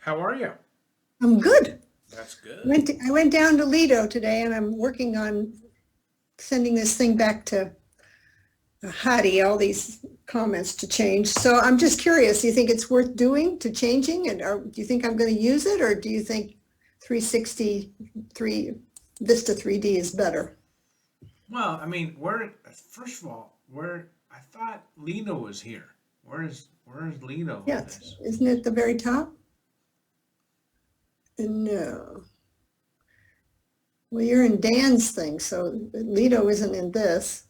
How are you? I'm good. That's good. I went down to Lido today and I'm working on sending this thing back to Hadi, all these comments to change. So I'm just curious, do you think it's worth doing to changing it? Or do you think I'm going to use it? Or do you think 363 Vista 3D is better? Well, I mean, where first of all, where I thought Lino was here. Where's Lino on Yes, this? isn't it the very top? No. Well, you're in Dan's thing, so Lido isn't in this.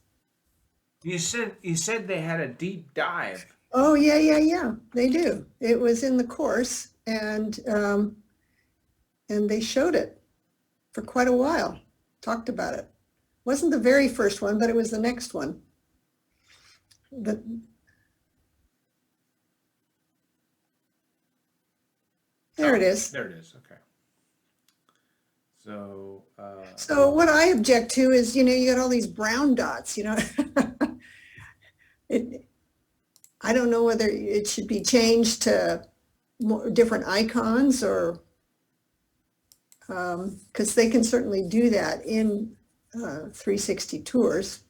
You said they had a deep dive. Oh, yeah. They do. It was in the course and they showed it for quite a while, talked about it. Wasn't the very first one, but it was the next one. The, there it Oh, is. there it is. Okay. So, So what I object to is, you got all these brown dots, it, I don't know whether it should be changed to more different icons or, because they can certainly do that in 360 tours.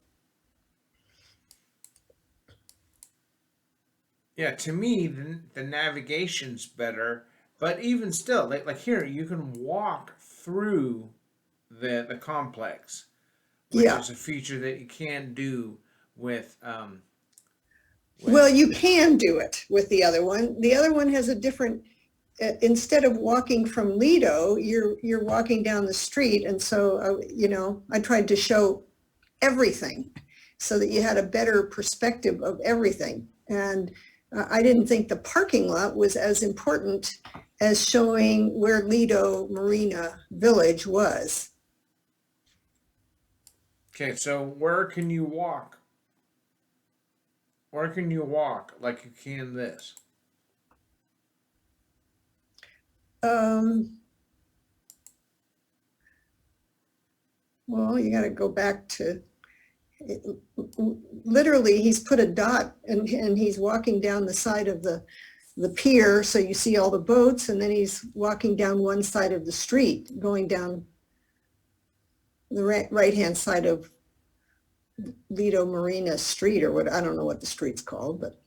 yeah, to me, the navigation's better, but even still, like here, you can walk through the complex, which Yeah. is a feature that you can do with Well, with you can do it with the other one. The other one has a different, instead of walking from Lido, you're walking down the street. And so, I tried to show everything so that you had a better perspective of everything. And I didn't think the parking lot was as important as showing where Lido Marina Village was. Okay, so where can you walk? Where can you walk like you can this? Um, well, you got to go back to literally he's put a dot and he's walking down the side of the pier, so you see all the boats, and then he's walking down one side of the street going down the right hand side of Lido Marina Street, or what, I don't know what the street's called, but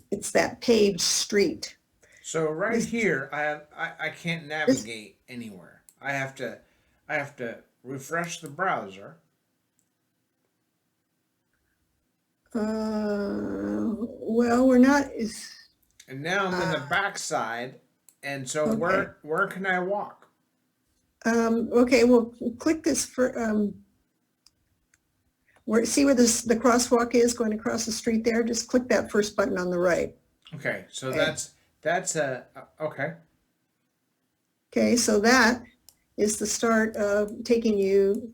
it's that paved street. So right This, here, I can't this, navigate anywhere. I have to refresh the browser, well, we're not, and now I'm in the uh, backside. And so okay. where can I walk? Okay, well, click this for, see where the crosswalk is going across the street there? Just click that first button on the right. Okay, so Okay. that's a okay. Okay, so that is the start of taking you,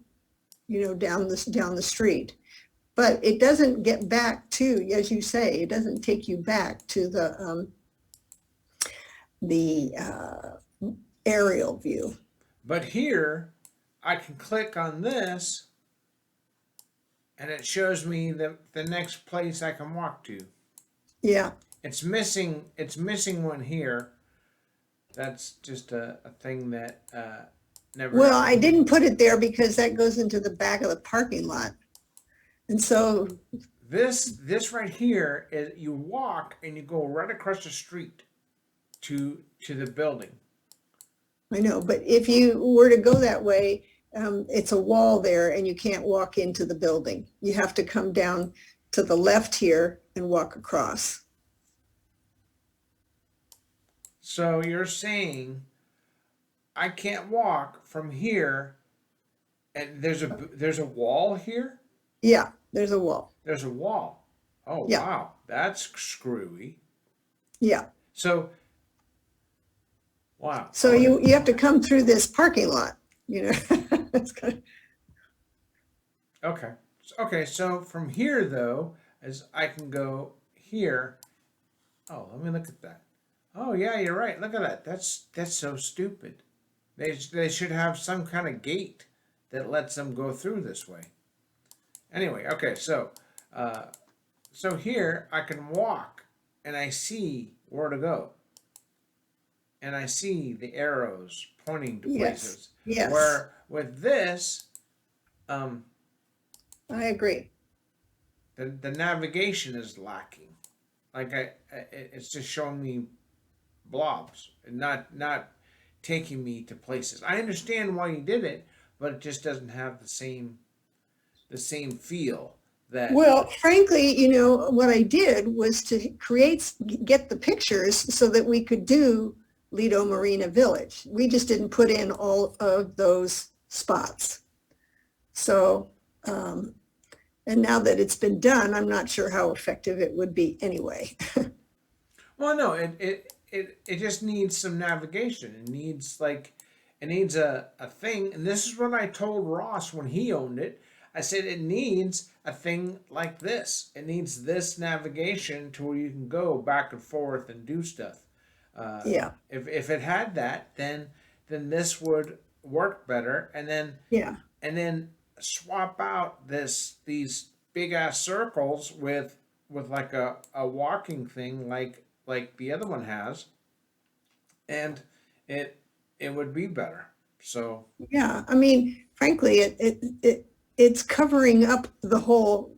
down the street. But it doesn't get back to, as you say, it doesn't take you back to the aerial view. But here, I can click on this, and it shows me the next place I can walk to. Yeah. It's missing one here. That's just a thing that never. Well, I didn't put it there because that goes into the back of the parking lot. And so, This right here is you walk and you go right across the street to the building. I know, but if you were to go that way, it's a wall there and you can't walk into the building. You have to come down to the left here and walk across. So you're saying I can't walk from here, and there's a wall here. Yeah, there's a wall. There's a wall. Oh Yeah, wow, that's screwy. yeah. So wow. So Okay. you have to come through this parking lot, you know. It's kind of, Okay. Okay. So from here though, as I can go here. Oh, let me look at that. Oh yeah, you're right. Look at that. That's so stupid. They should have some kind of gate that lets them go through this way. Anyway, okay, uh, so here I can walk and I see where to go. and I see the arrows pointing to Yes, places. yes, Where with this, um, I agree. the navigation is lacking. Like it's just showing me blobs and not taking me to places. I understand why you did it, but it just doesn't have the same feel that. Well, frankly, what I did was to get the pictures so that we could do Lido Marina Village. We just didn't put in all of those spots. So, and now that it's been done, I'm not sure how effective it would be anyway. Well, no, it just needs some navigation. It needs a thing, and this is what I told Ross when he owned it. I said it needs a thing like this. It needs this navigation to where you can go back and forth and do stuff. Uh, Yeah, if it had that, then this would work better, yeah, and then swap out these big ass circles with like a walking thing like the other one has, and it it would be better. So yeah. I mean, frankly, it's covering up the whole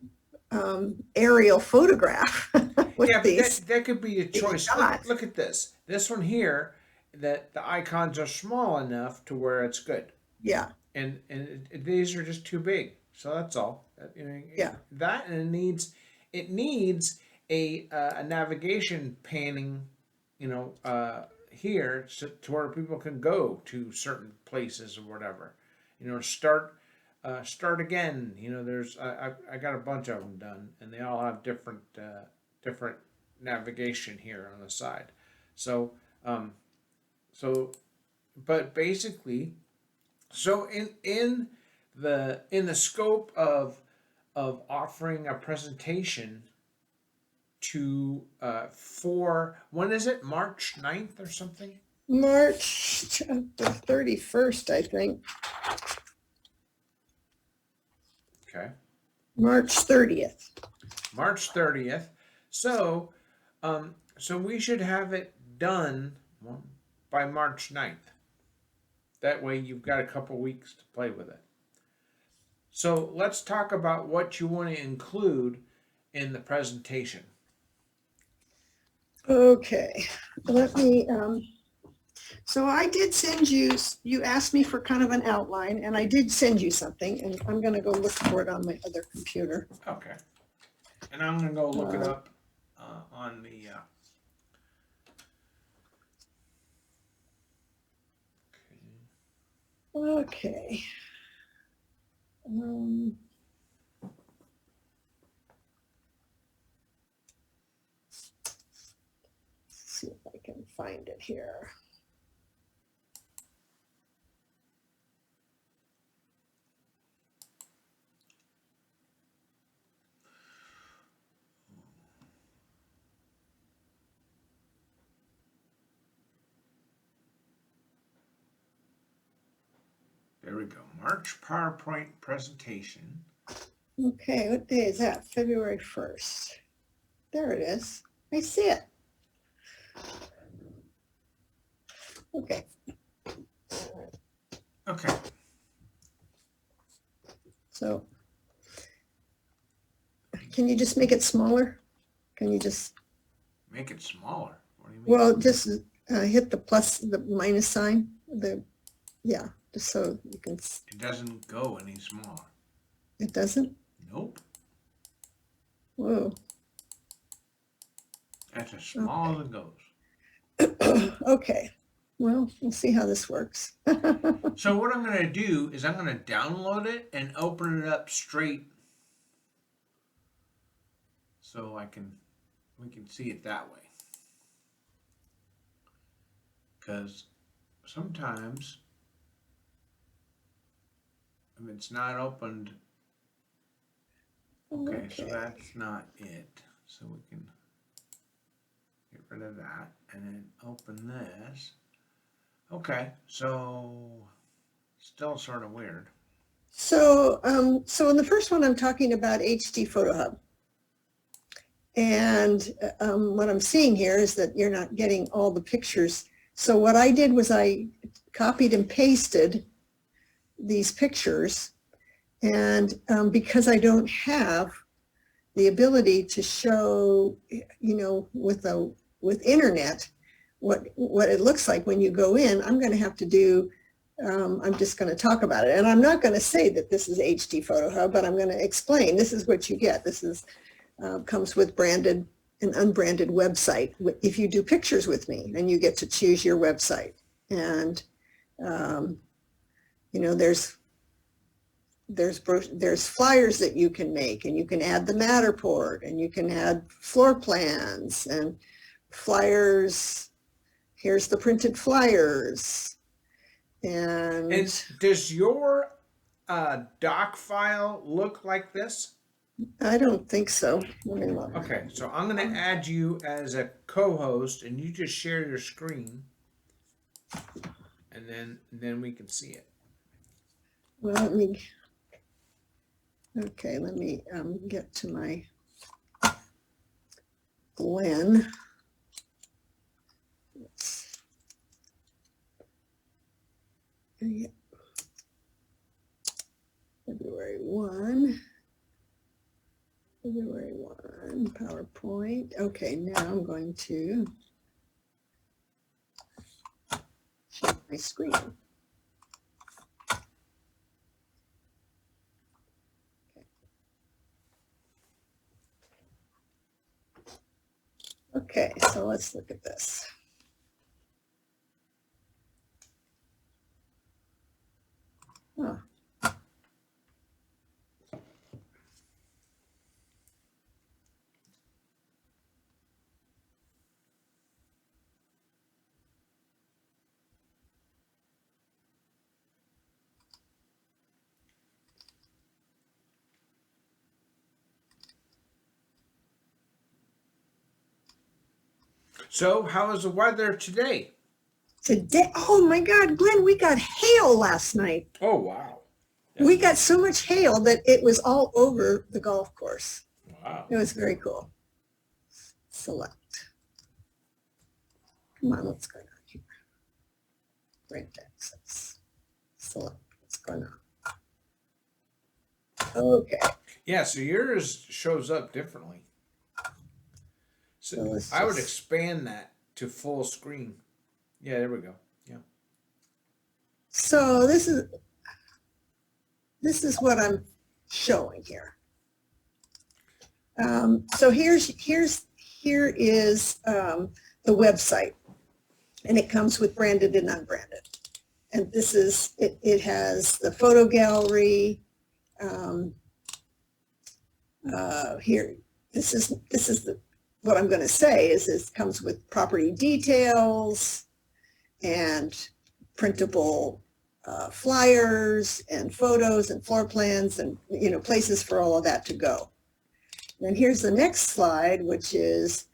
aerial photograph with yeah, but these, that could be a these choice. dots. Look at this one here. That the icons are small enough to where it's good, Yeah, these are just too big. So that's all. yeah. That, and it needs a navigation panning, here, so, to where people can go to certain places or whatever. Start again. There's I got a bunch of them done, and they all have different navigation here on the side. So um, so but basically, so in the scope of offering a presentation to for when is it, March 9th or something? March the 31st, I think. Okay, March 30th. March 30th. So we should have it done by March 9th. That way you've got a couple weeks to play with it. So let's talk about what you want to include in the presentation. Okay, let me, so I did send you, you asked me for kind of an outline, and I did send you something, and I'm going to go look for it on my other computer. Okay. And I'm gonna go look it Uh, up on the. Okay. Um, see if I can find it here. There we go. March PowerPoint presentation. Okay, what day is that? February 1st. There it is. I see it. Okay. Okay. So can you just make it smaller? Can you just, Make it smaller. What do you mean? well, just hit the plus, the minus sign, yeah, just so you can, It doesn't go any smaller. it doesn't? Nope. Whoa. That's as small as it goes. Okay, well, we'll see how this works. So what I'm gonna do is I'm gonna download it and open it up straight, so we can see it that way. Because sometimes if it's not opened, okay, so that's not it. So we can get rid of that and then open this. Okay, so still sort of weird. So, so in the first one, I'm talking about HD Photo Hub. And what I'm seeing here is that you're not getting all the pictures. So what I did was I copied and pasted these pictures, and because I don't have the ability to show, with internet, what it looks like when you go in, I'm going to have to do, I'm just going to talk about it. And I'm not going to say that this is HD Photo Hub, but I'm going to explain, this is what you get. This is comes with branded and unbranded website if you do pictures with me, and you get to choose your website. And there's flyers that you can make, and you can add the Matterport, and you can add floor plans and flyers. Here's the printed flyers. And does your doc file look like this? I don't think so. Let me look. Okay, so I'm going to add you as a co-host, and you just share your screen, and then we can see it. Well, let me get to my Glenn. Yeah. February 1, PowerPoint. Okay, now I'm going to share my screen. Okay, so let's look at this. Oh. So, how is the weather today? Today, oh my God, Glenn, we got hail last night. Oh, wow. We got so much hail that it was all over the golf course. Wow. It was very cool. Select. Come on, what's going on here? Rent access. Select. What's going on? Okay. Yeah, so yours shows up differently. So I would expand that to full screen. Yeah, there we go. Yeah. So this is what I'm showing here. So here is the website, and it comes with branded and unbranded. And this is it has the photo gallery. Here, this is what I'm going to say is it comes with property details and printable flyers and photos and floor plans and places for all of that to go. And here's the next slide, which is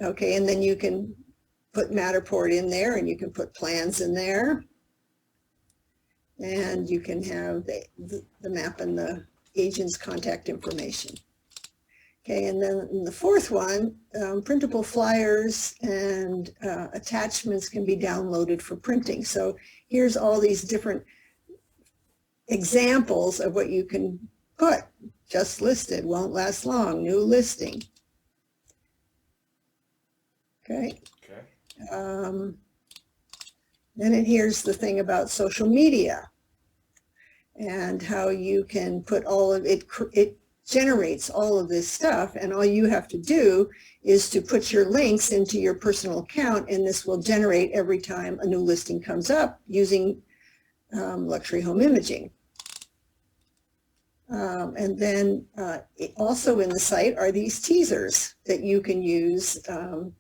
okay, and then you can put Matterport in there, and you can put plans in there, and you can have the map and the agent's contact information. Okay, and then in the fourth one, printable flyers and attachments can be downloaded for printing. So here's all these different examples of what you can put. Just listed, won't last long, new listing. Okay. Okay. Then here's the thing about social media and how you can put all of it. It generates all of this stuff, and all you have to do is to put your links into your personal account, and this will generate every time a new listing comes up using luxury home imaging. And then also in the site are these teasers that you can use in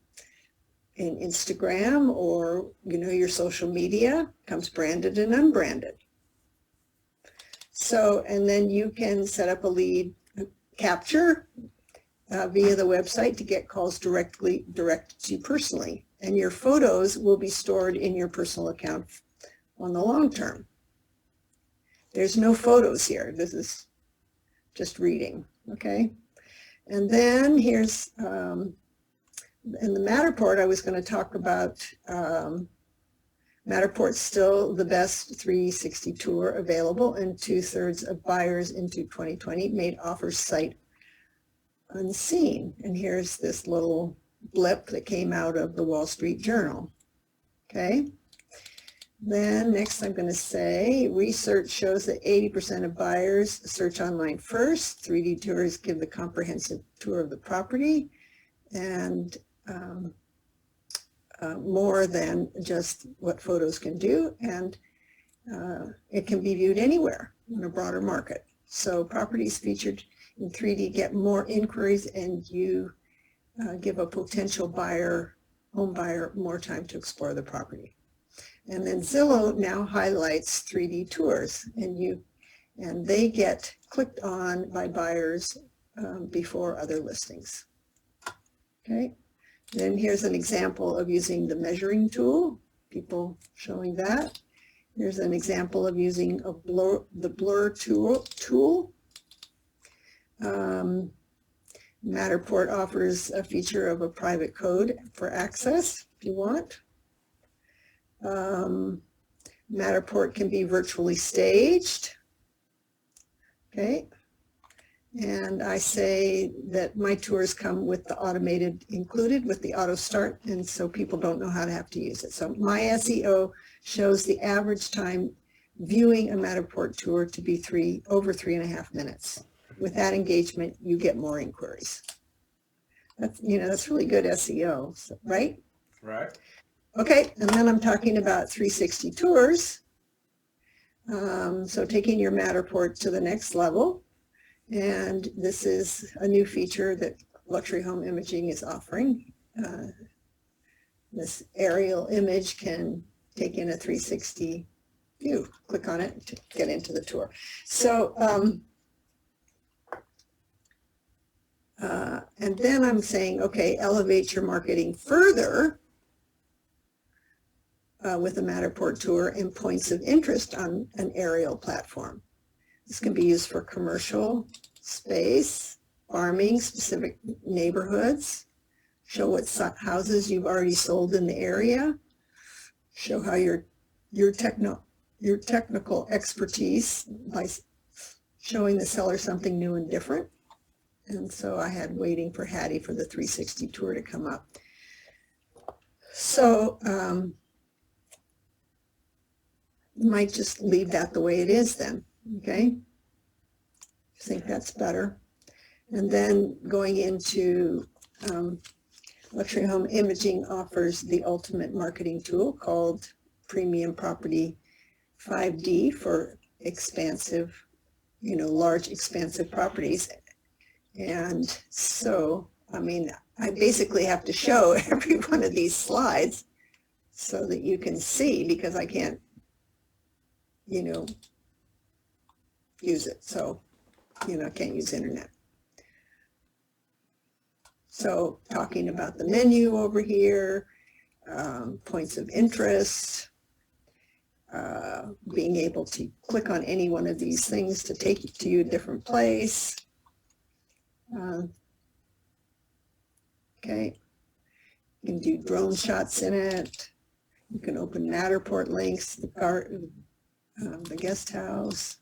Instagram or your social media. Comes branded and unbranded. So, and then you can set up a lead capture via the website to get calls directed to you personally, and your photos will be stored in your personal account on the long term. There's no photos here. This is just reading, okay? And then here's, in the Matterport, I was going to talk about Matterport's still the best 360 tour available, and 2/3 of buyers into 2020 made offers sight unseen. And here's this little blip that came out of the Wall Street Journal. Okay. Then next I'm going to say research shows that 80% of buyers search online first. 3D tours give the comprehensive tour of the property and more than just what photos can do. And it can be viewed anywhere in a broader market. So properties featured in 3D get more inquiries, and you give a potential buyer, home buyer, more time to explore the property. And then Zillow now highlights 3D tours, and they get clicked on by buyers before other listings. Okay. Then here's an example of using the measuring tool, people showing that. Here's an example of using the blur tool. Matterport offers a feature of a private code for access if you want. Matterport can be virtually staged. Okay. And I say that my tours come with the automated included with the auto start, and so people don't know how to have to use it. So my SEO shows the average time viewing a Matterport tour to be over 3.5 minutes. With that engagement, you get more inquiries. That's really good SEO, right? Right. Okay, and then I'm talking about 360 tours. So taking your Matterport to the next level. And this is a new feature that Luxury Home Imaging is offering. This aerial image can take in a 360 view. Click on it to get into the tour. So, and then I'm saying, okay, elevate your marketing further with a Matterport tour and points of interest on an aerial platform. This can be used for commercial space, farming, specific neighborhoods, show what houses you've already sold in the area, show how your technical expertise by showing the seller something new and different. And so I had waiting for Hattie for the 360 tour to come up. So you might just leave that the way it is then, okay? I think that's better. And then going into Luxury Home Imaging offers the ultimate marketing tool called Premium Property 5D for expansive, large expansive properties. And so, I basically have to show every one of these slides so that you can see, because I can't, use it. So, I can't use internet. So talking about the menu over here, points of interest, being able to click on any one of these things to take you to a different place. Okay, you can do drone shots in it. You can open Matterport links, the guest house,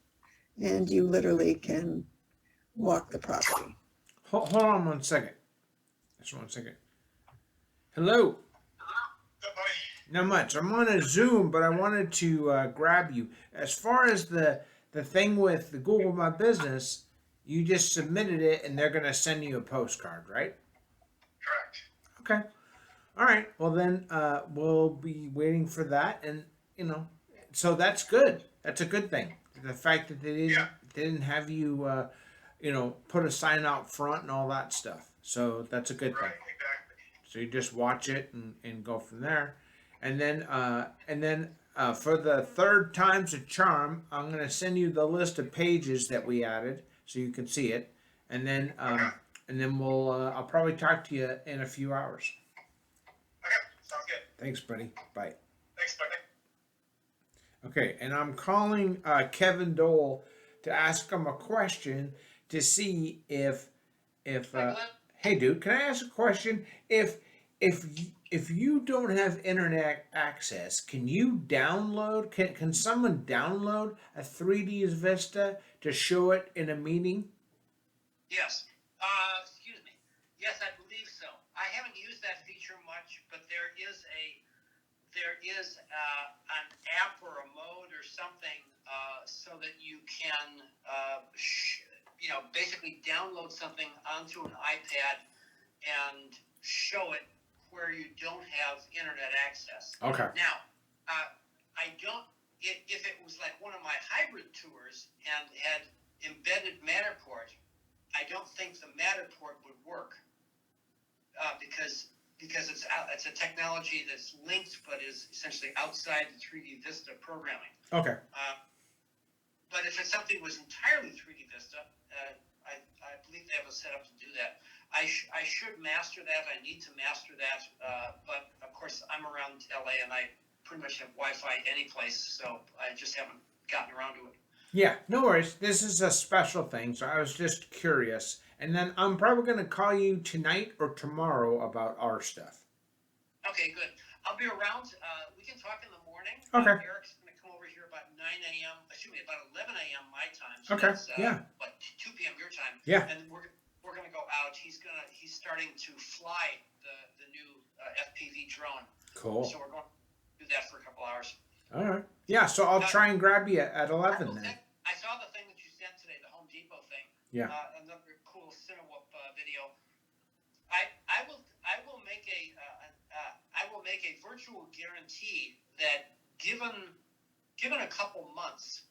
and you literally can walk the property. Hold on 1 second. Just 1 second. Hello. Not much. I'm on a Zoom, but I wanted to grab you. As far as the thing with the Google My Business, you just submitted it, and they're going to send you a postcard, right? Correct. Okay. All right. Well, then we'll be waiting for that, and so that's good. That's a good thing. The fact that they didn't have you, put a sign out front and all that stuff. So that's a good thing. Right, exactly. So you just watch it and go from there, and then for the third time's a charm, I'm gonna send you the list of pages that we added so you can see it, and then we'll I'll probably talk to you in a few hours. Okay, sounds good. Thanks, buddy. Bye. Thanks, buddy. Okay, and I'm calling Kevin Dole to ask him a question to see if hey dude, can I ask a question? If if you don't have internet access, can you download? Can someone download a 3D Vista to show it in a meeting? Yes. Excuse me. Yes, I believe so. I haven't used that feature much, but there is an app or a mode or something so that you can basically download something onto an iPad and show it where you don't have internet access. Okay. Now, I don't. If it was like one of my hybrid tours and had embedded Matterport, I don't think the Matterport would work because it's a technology that's linked but is essentially outside the 3D Vista programming. Okay. But if it's something that was entirely 3D Vista, I believe they have a setup to do that. I should master that. I need to master that. But of course, I'm around LA and I pretty much have Wi-Fi any place, so I just haven't gotten around to it. Yeah, no worries. This is a special thing, so I was just curious. And then I'm probably going to call you tonight or tomorrow about our stuff. Okay, good. I'll be around. We can talk in the morning. Okay. Eric's going to come over here about 9 a.m. Excuse me, about 11 a.m. my time. So Okay. That's, Yeah. What, 2 p.m. your time. Yeah. And we're going to go out. He's starting to fly the new FPV drone. Cool. So we're going to do that for a couple hours. All right. Yeah, so I'll try and grab you at 11 then. I saw the thing that you sent today, the Home Depot thing. Yeah. Another cool Cinewhoop video. I will make a virtual guarantee that given a couple months,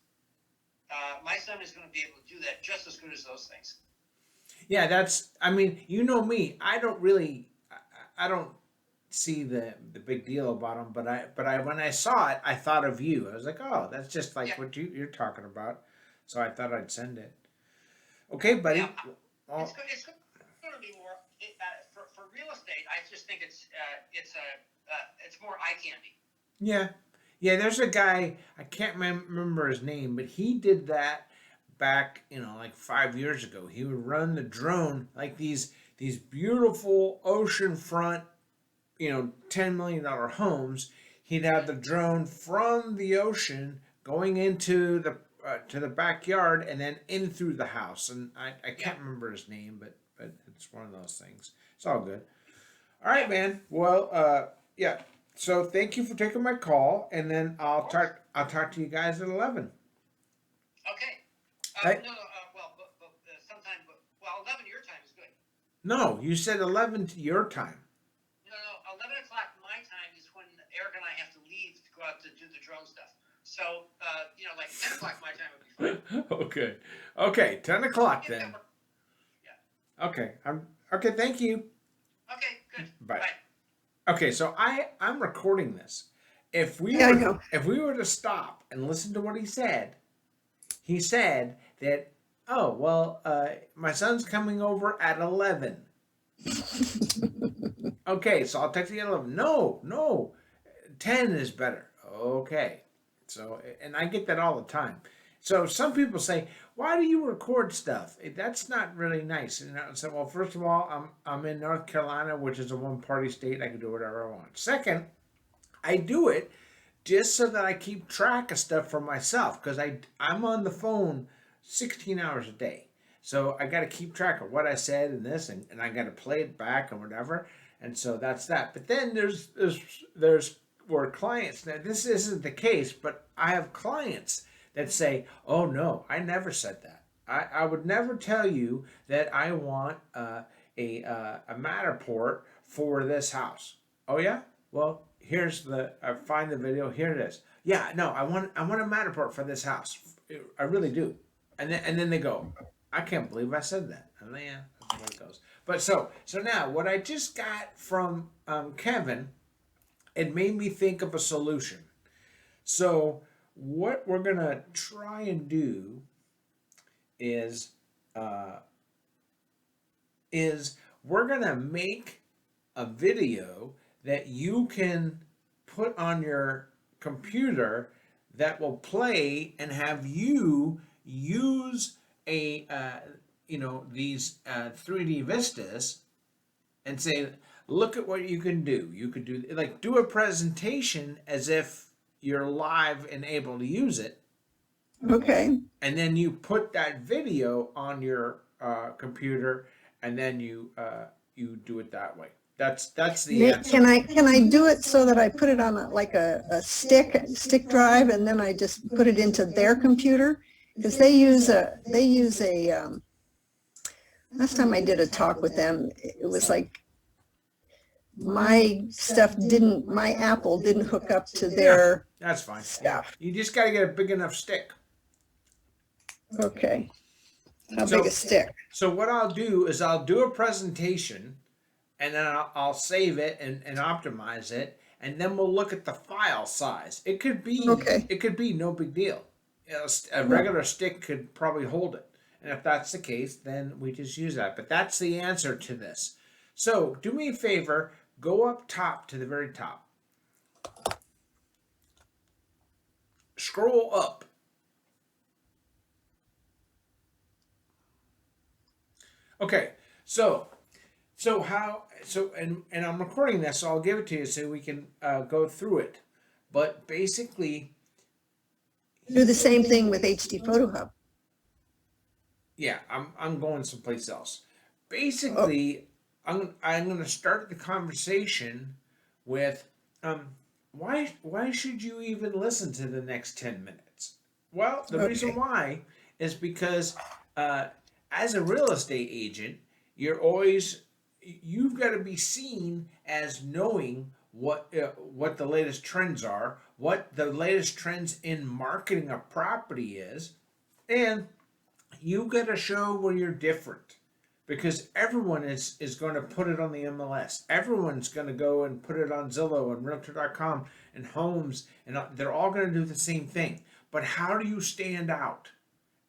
my son is going to be able to do that just as good as those things. Yeah, I mean, you know me. I don't see the big deal about them, but I when I saw it, I thought of you. I was like, oh, that's just like what you're talking about. So I thought I'd send it. Okay, buddy. Yeah, Well, it's going to be more for real estate. I just think it's more eye candy. yeah. Yeah, there's a guy, I can't remember his name, but he did that back, like 5 years ago. He would run the drone like these beautiful oceanfront, $10 million homes. He'd have the drone from the ocean going into the to the backyard and then in through the house. And I can't remember his name, but it's one of those things. It's all good. All right, man. Well, yeah. So thank you for taking my call, and then I'll talk to you guys at 11. Okay. Hey. No. Sometime. 11 your time is good. No, you said 11 to your time. No. 11 o'clock my time is when Eric and I have to leave to go out to do the drone stuff. So, like 10 o'clock my time would be fine. Okay. 10 o'clock then. Yeah. Okay. Okay. Thank you. Okay. Good. Bye. Bye. Okay, so I'm recording this. If we Yeah, I know. were to stop and listen to what he said that, oh well, my son's coming over at 11. Okay, so I'll text you at 11. No, 10 is better. Okay, so and I get that all the time. So some people say, why do you record stuff? That's not really nice. And I said, well, first of all, I'm in North Carolina, which is a one-party state. I can do whatever I want. Second, I do it just so that I keep track of stuff for myself because I'm on the phone 16 hours a day. So I got to keep track of what I said and this, and I got to play it back and whatever. And so that's that. But then there's where clients, now this isn't the case, but I have clients that say, oh no, I never said that. I would never tell you that I want a Matterport for this house. Oh yeah? Well, I find the video, here it is. Yeah, no, I want a Matterport for this house. I really do. And then they go, I can't believe I said that. And then, yeah, that's where it goes. But so now what I just got from Kevin, it made me think of a solution. So what we're gonna try and do is we're gonna make a video that you can put on your computer that will play and have you use these 3D vistas and say, look at what you can do. You could do like do a presentation as if you're live and able to use it, Okay. and then you put that video on your computer, and then you do it that way. That's the answer. Can I do it so that I put it on like a stick drive, and then I just put it into their computer? Because they use a last time I did a talk with them, it was like my Apple didn't hook up to their That's fine. Yeah, stuff. you just got to get a big enough stick. Okay. How So- big a stick? So what I'll do is I'll do a presentation, and then I'll save it and optimize it, and then we'll look at the file size. It could be Okay. no big deal. A regular stick could probably hold it, and if that's the case, then we just use that. But that's the answer to this. So do me a favor, go up top to the very top. Scroll up. Okay, so I'm recording this, so I'll give it to you so we can go through it. But basically, Do the same thing with HD Photo Hub. yeah, I'm going someplace else. Basically, I'm going to start the conversation with why should you even listen to the next 10 minutes? Well, the reason Okay. why is because as a real estate agent, you've got to be seen as knowing what the latest trends are, what the latest trends in marketing a property is, and you got to show where you're different. Because everyone is going to put it on the MLS. Everyone's going to go and put it on Zillow and Realtor.com and Homes, and they're all going to do the same thing. But how do you stand out?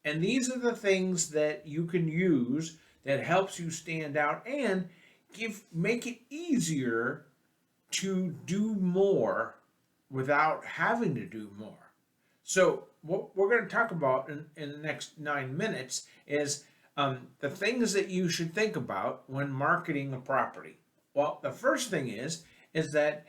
And these are the things that you can use that helps you stand out and make it easier to do more without having to do more. So what we're going to talk about in the next 9 minutes is the things that you should think about when marketing a property. Well, the first thing is that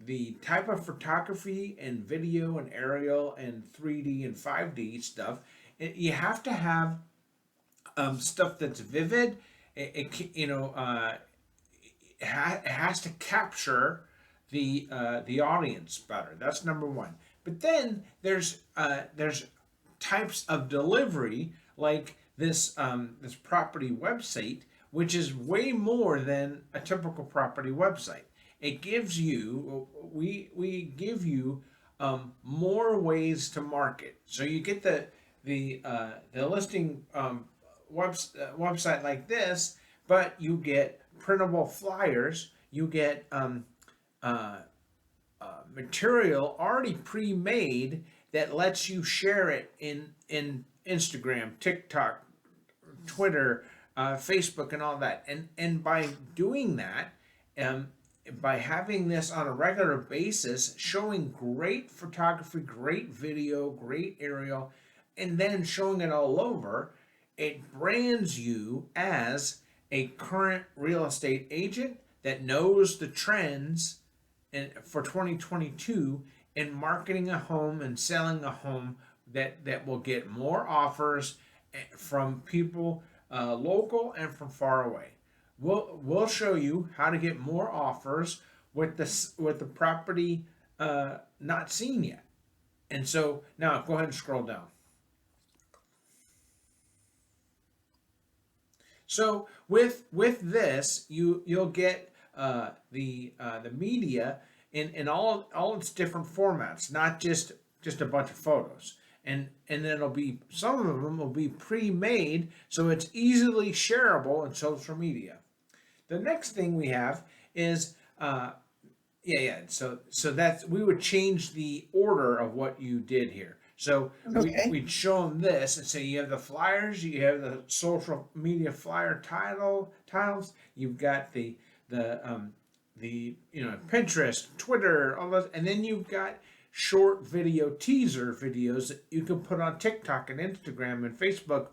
the type of photography and video and aerial and 3D and 5D stuff. You have to have stuff that's vivid. It has to capture the audience better. That's number one. But then there's types of delivery like this property website, which is way more than a typical property website. It gives you we give you more ways to market. So you get the listing website like this, but you get printable flyers. You get material already pre-made that lets you share it in Instagram, TikTok, Twitter, Facebook, and all that. And by doing that, by having this on a regular basis, showing great photography, great video, great aerial, and then showing it all over, it brands you as a current real estate agent that knows the trends for 2022 in marketing a home and selling a home that will get more offers from people local and from far away. We'll show you how to get more offers with the property not seen yet. And so now go ahead and scroll down. So with this, you'll get the media in all its different formats, not just a bunch of photos. And it'll be, some of them will be pre-made, so it's easily shareable in social media. The next thing we have is so that's, we would change the order of what you did here. So Okay. we'd show them this and say you have the flyers, you have the social media flyer tiles, you've got the Pinterest, Twitter, all those, and then you've got short video teaser videos that you can put on TikTok and Instagram and Facebook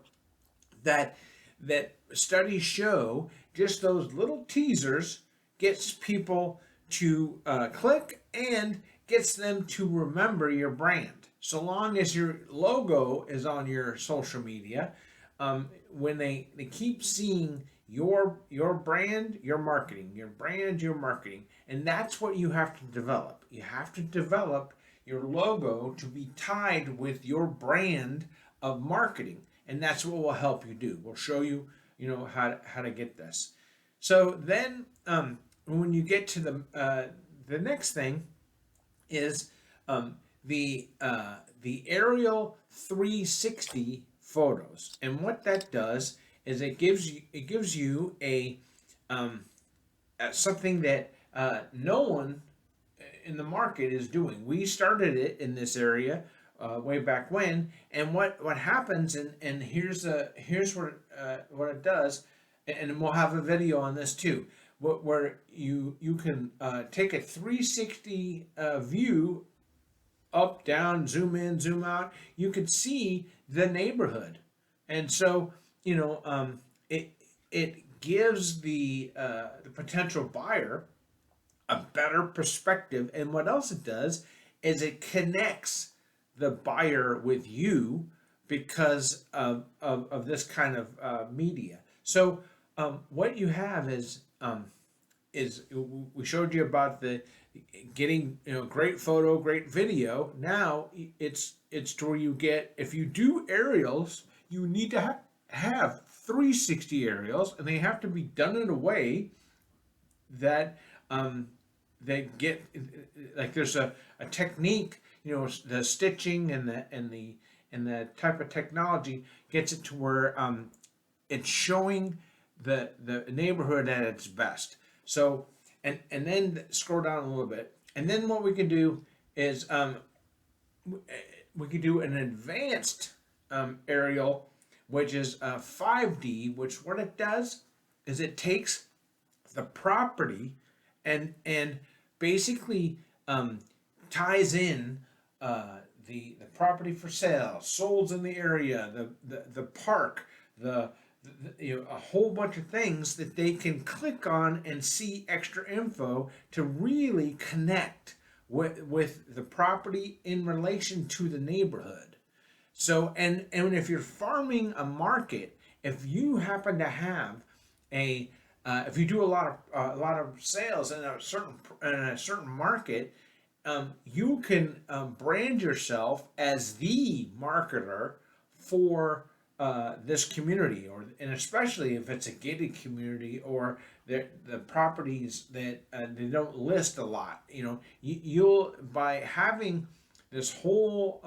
that that studies show just those little teasers gets people to click and gets them to remember your brand. So long as your logo is on your social media, when they keep seeing your brand, your marketing, your brand, your marketing, and that's what you have to develop. You have to develop your logo to be tied with your brand of marketing, and that's what we'll help you do. We'll show you, how to get this. So then, when you get to the next thing is the aerial 360 photos, and what that does is it gives you something that no one in the market is doing. We started it in this area way back when, and what happens, and here's what it does, and we'll have a video on this too, where you can take a 360 view, up, down, zoom in, zoom out. You could see the neighborhood, and so it gives the potential buyer a better perspective. And what else it does is it connects the buyer with you because of this kind of media. So what you have is we showed you about the getting great photo, great video. Now it's to where you get, if you do aerials, you need to have 360 aerials, and they have to be done in a way that they get, like, there's a technique, the stitching and the type of technology gets it to where it's showing the neighborhood at its best. So and then scroll down a little bit, and then what we can do is we could do an advanced aerial, which is 5D, which what it does is it takes the property and basically ties in the property for sale, solds in the area, the park, a whole bunch of things that they can click on and see extra info to really connect with the property in relation to the neighborhood. So, and if you're farming a market, if you happen to have if you do a lot of sales in a certain market, you can brand yourself as the marketer for this community, and especially if it's a gated community or the properties that they don't list a lot. You'll, by having this whole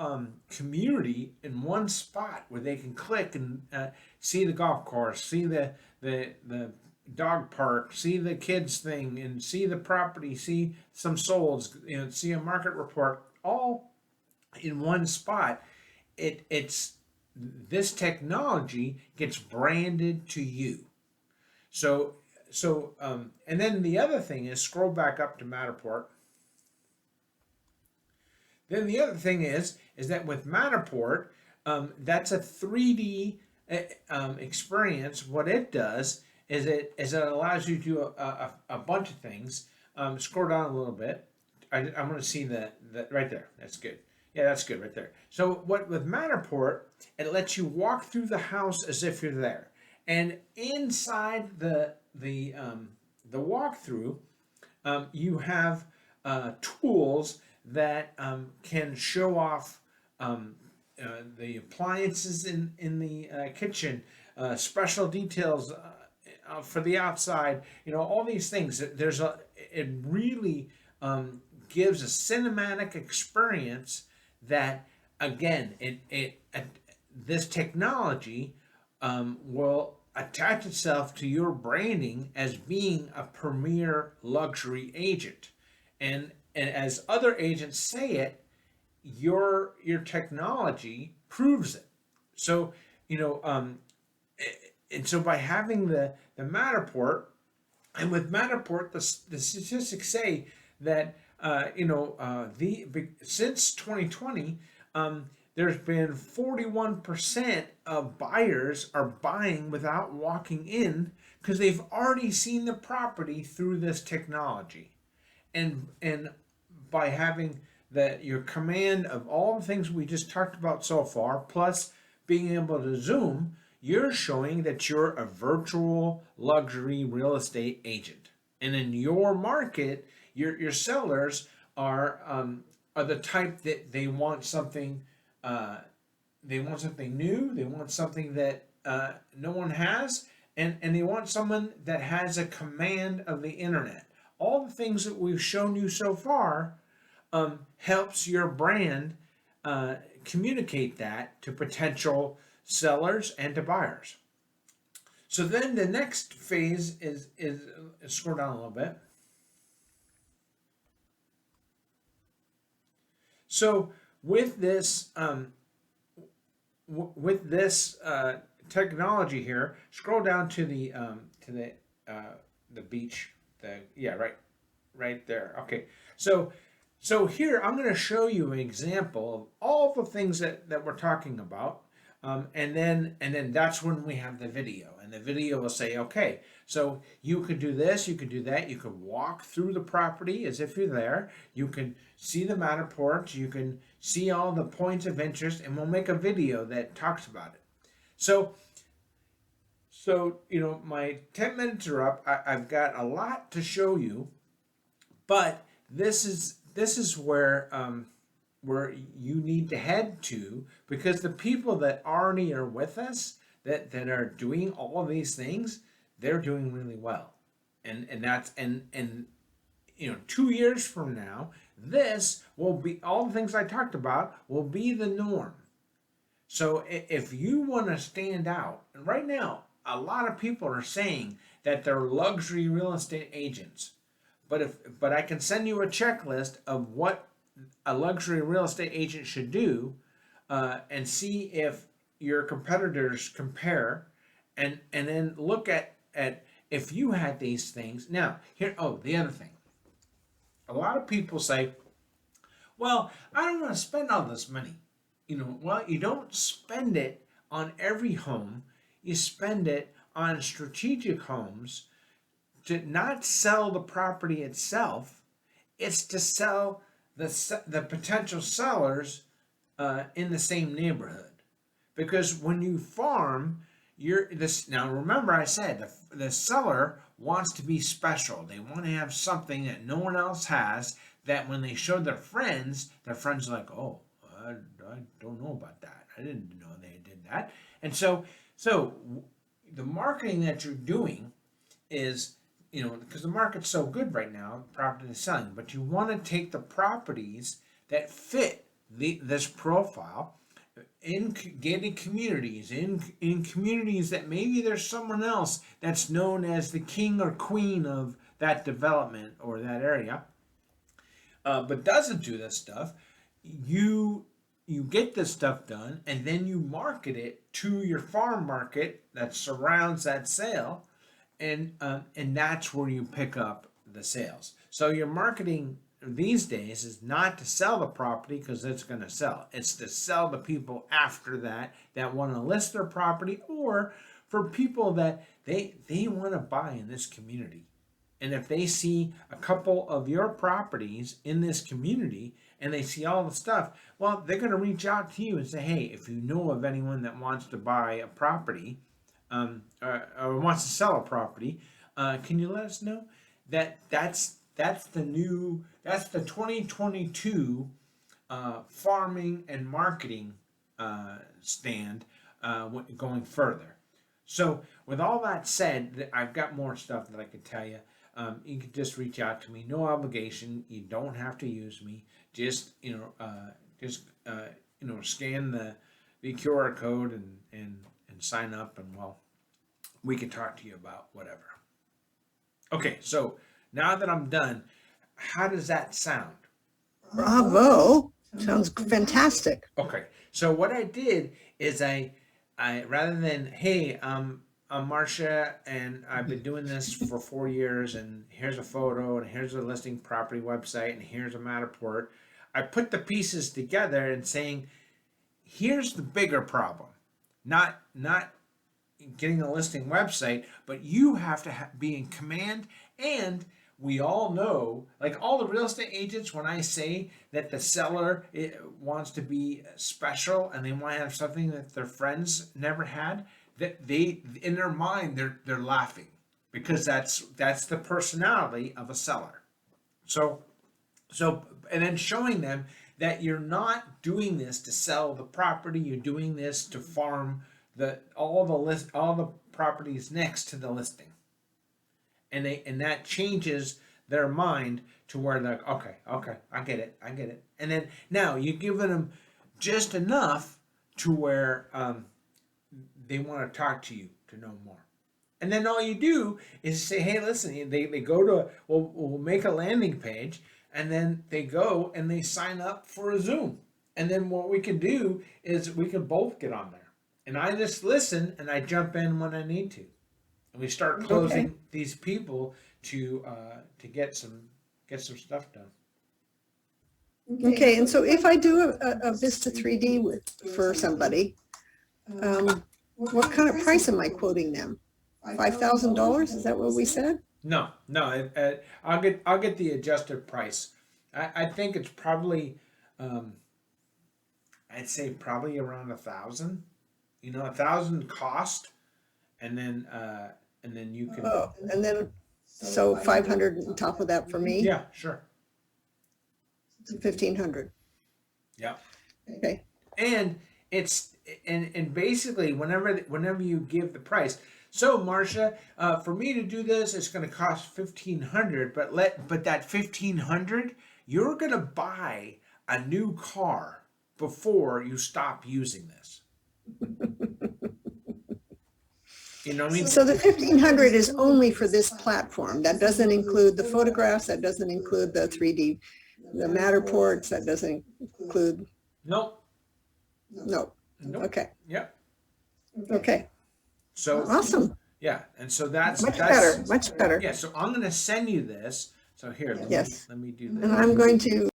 community in one spot where they can click and see the golf course, see the dog park, see the kids thing, and see the property, see some solds, see a market report, all in one spot. It's this technology gets branded to you. So and then the other thing is, scroll back up to Matterport. Then the other thing is that with Matterport, that's a 3D experience. What it does is it allows you to do a bunch of things. Scroll down a little bit. I'm going to see that right there. That's good. Yeah, that's good right there. So what with Matterport, it lets you walk through the house as if you're there, and inside the walkthrough, you have tools that can show off the appliances in the kitchen, special details for the outside. All these things. It really gives a cinematic experience that, again, this technology will attach itself to your branding as being a premier luxury agent, and as other agents say it, your technology proves it. So and so by having the Matterport, and with Matterport, the statistics say that since 2020, there's been 41% of buyers are buying without walking in because they've already seen the property through this technology. And by having your command of all the things we just talked about so far, plus being able to zoom, you're showing that you're a virtual luxury real estate agent. And in your market, your sellers are the type that uh, they want something new, they want something that no one has, and they want someone that has a command of the internet. All the things that we've shown you so far helps your brand communicate that to potential sellers and to buyers. So then the next phase is scroll down a little bit. So with this with this technology here, scroll down to the beach. Right there. Okay. So here I'm going to show you an example of all the things that we're talking about, and then that's when we have the video, and the video will say, okay, so you could do this, you could do that, you could walk through the property as if you're there, you can see the Matterport, you can see all the points of interest, and we'll make a video that talks about it. So my 10 minutes are up. I've got a lot to show you, but this is where you need to head to, because the people that already are with us that are doing all of these things, they're doing really well, and 2 years from now, this will be all the things I talked about will be the norm. So if you want to stand out, and right now a lot of people are saying that they're luxury real estate agents, but I can send you a checklist of what a luxury real estate agent should do, and see if your competitors compare, and then look at if you had these things. Now here, the other thing, a lot of people say, well, I don't want to spend all this money. Well, you don't spend it on every home. You spend it on strategic homes to not sell the property itself. It's to sell the potential sellers in the same neighborhood. Because when you farm, now remember I said the seller wants to be special. They want to have something that no one else has, that when they show their friends are like, oh, I don't know about that. I didn't know they did that. And so the marketing that you're doing is, because the market's so good right now, property is selling, but you want to take the properties that fit this profile in gated communities, in communities that maybe there's someone else that's known as the king or queen of that development or that area, but doesn't do this stuff. You get this stuff done, and then you market it to your farm market that surrounds that sale, and that's where you pick up the sales. So your marketing these days is not to sell the property because it's going to sell. It's to sell the people after that want to list their property, or for people that they want to buy in this community. And if they see a couple of your properties in this community and they see all the stuff, well, they're going to reach out to you and say, hey, if you know of anyone that wants to buy a property, or wants to sell a property, can you let us know? That's the 2022 farming and marketing stand, going further. So with all that said, I've got more stuff that I could tell you. You can just reach out to me, no obligation. You don't have to use me. Just scan the QR code and sign up, and well, we can talk to you about whatever. Okay, so now that I'm done, how does that sound? Bravo. Sounds fantastic. Okay, so what I did is I rather than, hey, I'm Marcia, and I've been doing this for 4 years, and here's a photo, and here's a listing property website, and here's a Matterport, I put the pieces together and saying, here's the bigger problem. Not getting a listing website, but you have to be in command. And we all know, like all the real estate agents, when I say that the seller wants to be special and they want to have something that their friends never had, that they, in their mind, they're laughing, because that's the personality of a seller. So and then showing them that you're not doing this to sell the property, you're doing this to farm all the properties next to the listing. And that changes their mind to where they're like, okay, I get it. And then now you're giving them just enough to where they want to talk to you to know more. And then all you do is say, hey, listen, they go to, we'll make a landing page, and then they go and they sign up for a Zoom. And then what we can do is we can both get on there. And I just listen and I jump in when I need to. And we start closing these people to get some stuff done. Okay, and so if I do a Vista 3D for somebody, what kind of price am I quoting them? $5,000? Is that what we said? No. I'll get the adjusted price. I think it's probably, I'd say probably around 1,000. 1,000 cost, and then you can. Oh, and then so 500 on top of that for me. Yeah, sure. 1,500. Yeah. Okay. And it's and basically whenever you give the price. So Marcia, for me to do this, it's going to cost $1,500. But that $1,500, you're going to buy a new car before you stop using this. You know what I mean? So the 1,500 is only for this platform. That doesn't include the photographs. That doesn't include the 3D, the Matterports. That doesn't include. Nope. No. Okay. Yep. Okay. So awesome. Yeah, and so that's much better. Much better. Yeah. So I'm going to send you this. So here, let me do this. And I'm going to